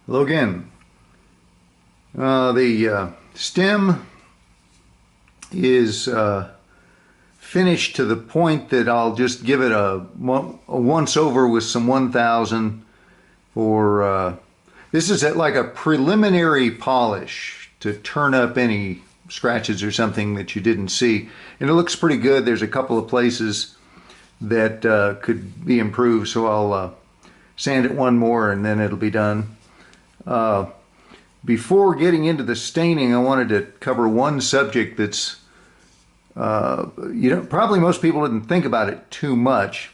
Hello again. The stem is finished to the point that I'll just give it a once over with some 1000 for this is like a preliminary polish to turn up any scratches or something that you didn't see, and it looks pretty good. There's a couple of places that could be improved, so I'll sand it one more and then it'll be done. Before getting into the staining, I wanted to cover one subject that's probably most people didn't think about it too much,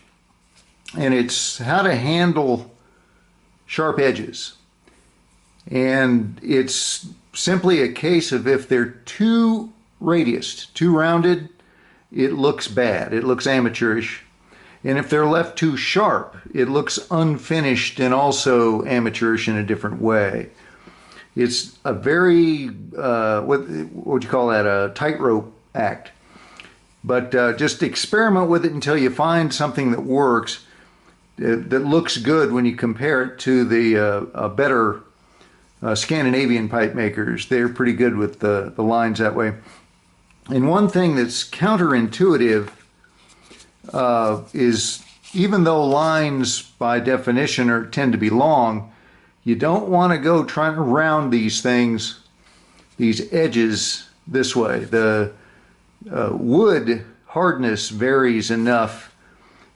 and it's how to handle sharp edges. And it's simply a case of if they're too radiused, too rounded, it looks bad. It looks amateurish. And if they're left too sharp, it looks unfinished and also amateurish in a different way. It's a very, what would you call that, a tightrope act. But just experiment with it until you find something that works, that looks good when you compare it to the better Scandinavian pipe makers. They're pretty good with the lines that way. And one thing that's counterintuitive is, even though lines by definition tend to be long, you don't want to go trying to round these things, these edges, this way. The wood hardness varies enough,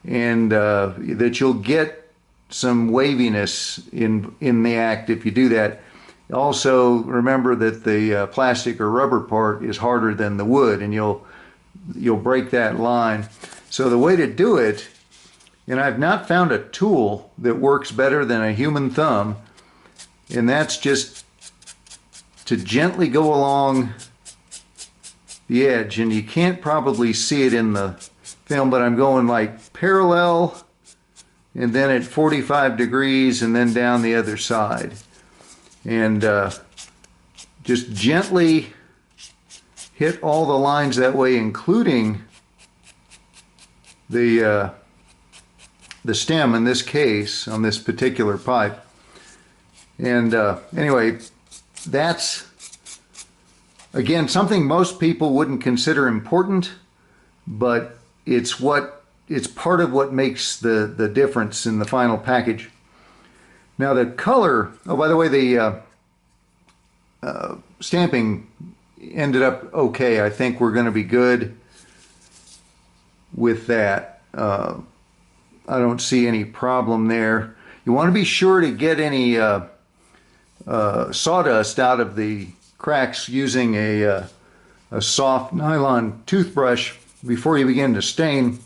and that you'll get some waviness in the act if you do that. Also, remember that the plastic or rubber part is harder than the wood, and you'll break that line. So the way to do it, and I've not found a tool that works better than a human thumb, and that's just to gently go along the edge. And you can't probably see it in the film, but I'm going like parallel and then at 45 degrees and then down the other side. And just gently hit all the lines that way, including the stem in this case, on this particular pipe. And anyway, that's, again, something most people wouldn't consider important, but it's part of what makes the difference in the final package. Now the color, oh, by the way, the stamping ended up okay. I think we're going to be good with that. I don't see any problem there. You want to be sure to get any sawdust out of the cracks using a soft nylon toothbrush before you begin to stain.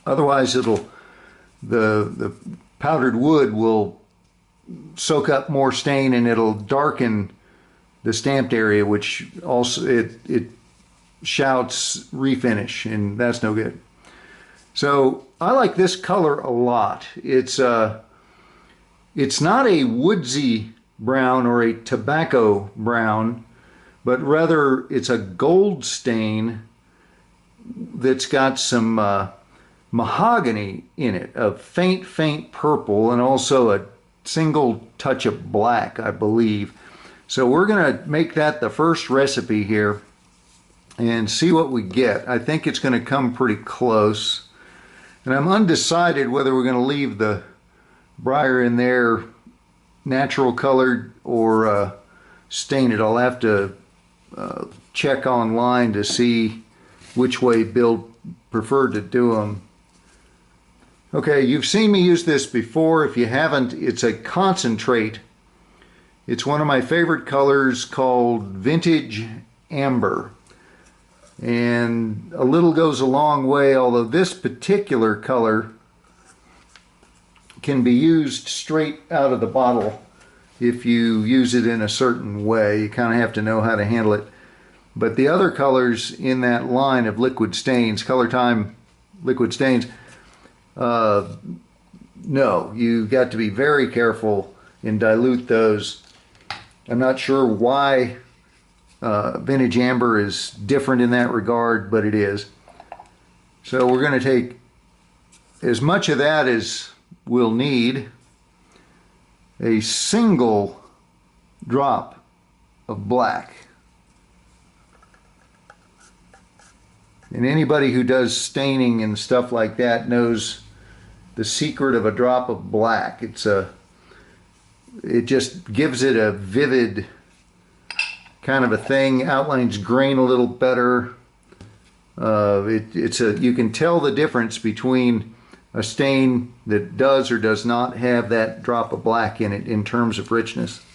Otherwise, the powdered wood will soak up more stain and it'll darken the stamped area, which also it shouts refinish, and that's no good. So I like this color a lot. It's not a woodsy brown or a tobacco brown, but rather it's a gold stain that's got some mahogany in it, a faint purple, and also a single touch of black, I believe. So we're going to make that the first recipe here and see what we get. I think it's going to come pretty close, and I'm undecided whether we're going to leave the briar in there natural colored or stain it. I'll have to check online to see which way Bill preferred to do them. Okay, you've seen me use this before. If you haven't, it's a concentrate. It's one of my favorite colors called Vintage Amber. And a little goes a long way, although this particular color can be used straight out of the bottle if you use it in a certain way. You kind of have to know how to handle it. But the other colors in that line of liquid stains, Color Time liquid stains, no, you've got to be very careful and dilute those. I'm not sure why Vintage Amber is different in that regard, but it is. So we're going to take as much of that as we'll need. A single drop of black. And anybody who does staining and stuff like that knows the secret of a drop of black. It just gives it a vivid kind of a thing, outlines grain a little better. You can tell the difference between a stain that does or does not have that drop of black in it in terms of richness.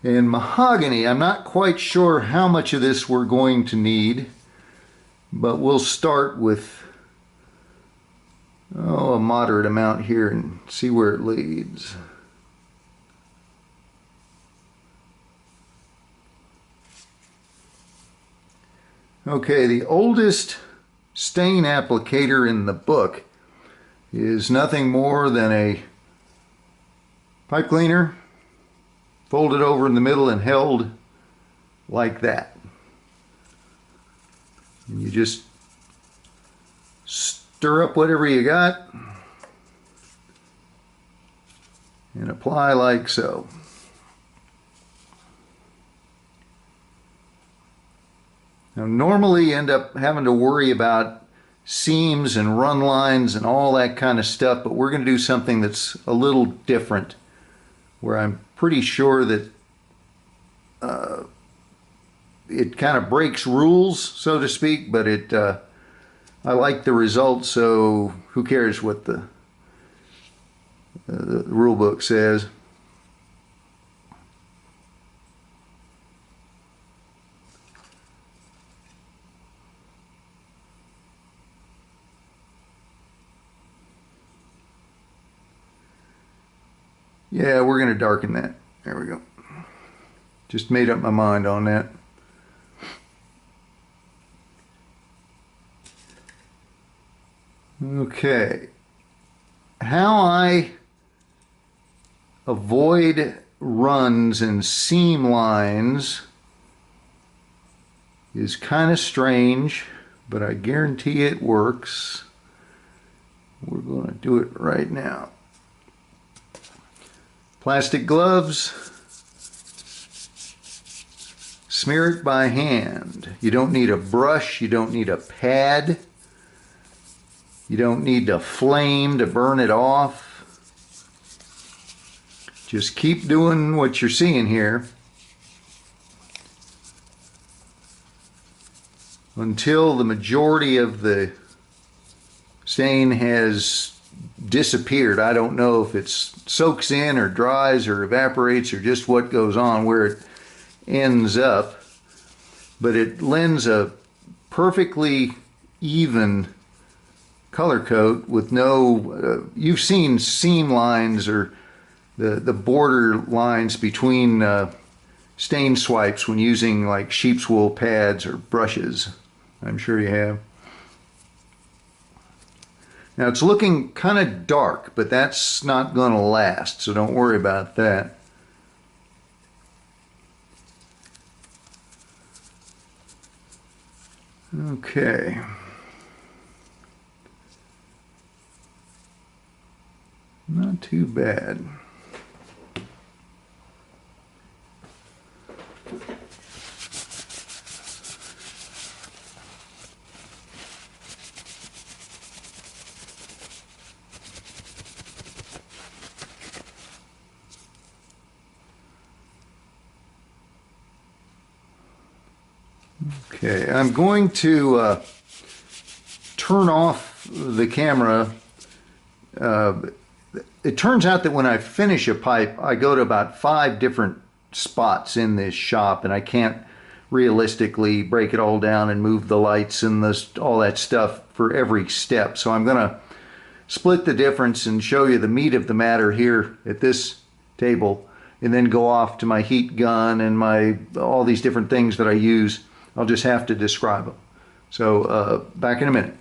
In mahogany, I'm not quite sure how much of this we're going to need, but we'll start with a moderate amount here and see where it leads. Okay, the oldest stain applicator in the book is nothing more than a pipe cleaner folded over in the middle and held like that. And you just stir up whatever you got and apply like so. Now, normally you end up having to worry about seams and run lines and all that kind of stuff, but we're going to do something that's a little different, where I'm pretty sure that it kind of breaks rules, so to speak, but I like the result, so who cares what the rule book says. Yeah, we're going to darken that. There we go. Just made up my mind on that. Okay. How I avoid runs and seam lines is kind of strange, but I guarantee it works. We're going to do it right now. Plastic gloves, smear it by hand. You don't need a brush, you don't need a pad, you don't need a flame to burn it off. Just keep doing what you're seeing here until the majority of the stain has disappeared. I don't know if it soaks in or dries or evaporates or just what goes on, where it ends up, but it lends a perfectly even color coat with no you've seen seam lines or the border lines between stain swipes when using like sheep's wool pads or brushes. I'm sure you have. Now it's looking kind of dark, but that's not going to last, so don't worry about that. Okay. Not too bad. Okay, I'm going to turn off the camera. It turns out that when I finish a pipe, I go to about 5 different spots in this shop, and I can't realistically break it all down and move the lights and all that stuff for every step. So I'm going to split the difference and show you the meat of the matter here at this table, and then go off to my heat gun and all these different things that I use. I'll just have to describe them. So back in a minute.